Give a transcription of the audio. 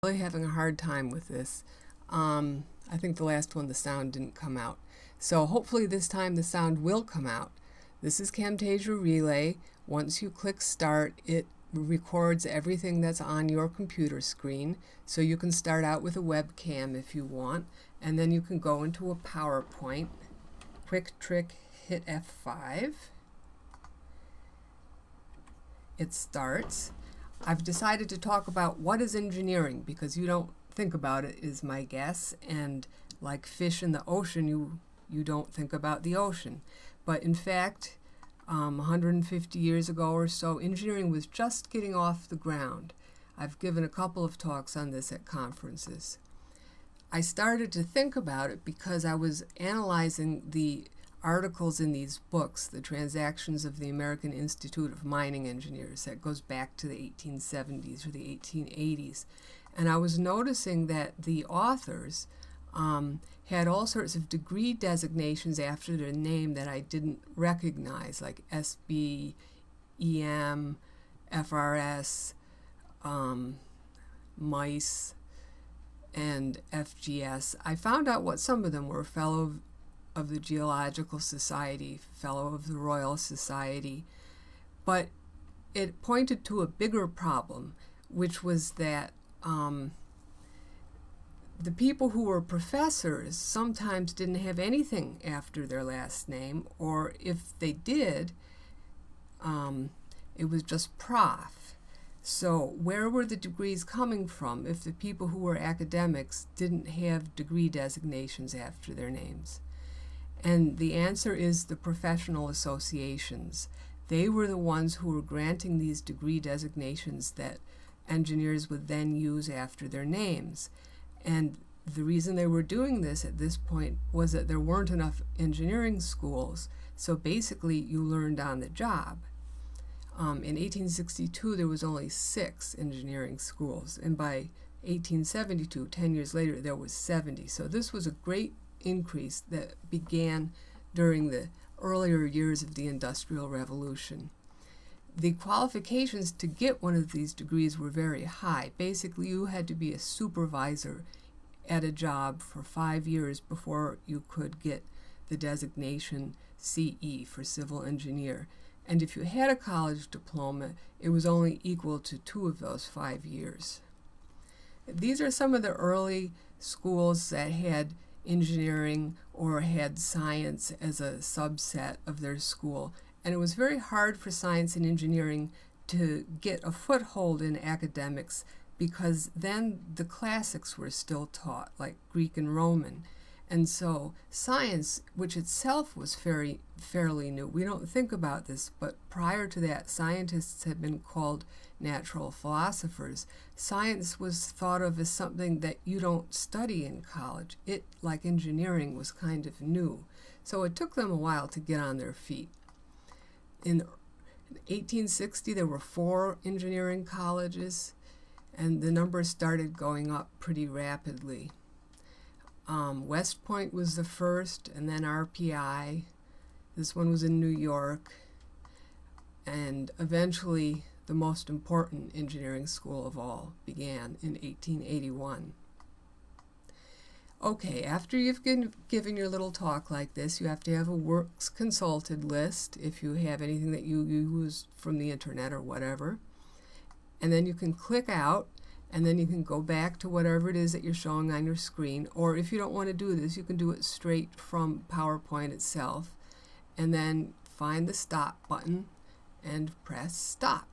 Really having a hard time with this. I think the last one the sound didn't come out. So hopefully this time the sound will come out. This is Camtasia Relay. Once you click start, it records everything that's on your computer screen. So you can start out with a webcam if you want, and then you can go into a PowerPoint. Quick trick, hit F5. It starts. I've decided to talk about what is engineering because you don't think about it, is my guess, and like fish in the ocean, you don't think about the ocean. But in fact, 150 years ago or so, engineering was just getting off the ground. I've given a couple of talks on this at conferences. I started to think about it because I was analyzing the articles in these books, the Transactions of the American Institute of Mining Engineers, that goes back to the 1870s or the 1880s. And I was noticing that the authors had all sorts of degree designations after their name that I didn't recognize, like SB, EM, FRS, MICE, and FGS. I found out what some of them were: Fellow of the Geological Society, Fellow of the Royal Society. But it pointed to a bigger problem, which was that the people who were professors sometimes didn't have anything after their last name, or if they did, it was just prof. So where were the degrees coming from if the people who were academics didn't have degree designations after their names? And the answer is the professional associations. They were the ones who were granting these degree designations that engineers would then use after their names. And the reason they were doing this at this point was that there weren't enough engineering schools, so basically you learned on the job. In 1862 there was only 6 engineering schools, and by 1872, 10 years later, there was 70. So this was a great increase that began during the earlier years of the Industrial Revolution. The qualifications to get one of these degrees were very high. Basically, you had to be a supervisor at a job for 5 years before you could get the designation CE for civil engineer. And if you had a college diploma, it was only equal to 2 of those 5 years. These are some of the early schools that had engineering or had science as a subset of their school. And it was very hard for science and engineering to get a foothold in academics because then the classics were still taught, like Greek and Roman. And so science, which itself was fairly new, we don't think about this, but prior to that, scientists had been called natural philosophers. Science was thought of as something that you don't study in college. It, like engineering, was kind of new. So it took them a while to get on their feet. In 1860, there were 4 engineering colleges, and the numbers started going up pretty rapidly. West Point was the first, and then RPI. This one was in New York, and eventually the most important engineering school of all began in 1881. Okay, after you've given your little talk like this, you have to have a works consulted list if you have anything that you use from the internet or whatever. And then you can click out, and then you can go back to whatever it is that you're showing on your screen. Or if you don't want to do this, you can do it straight from PowerPoint itself. And then find the stop button and press stop.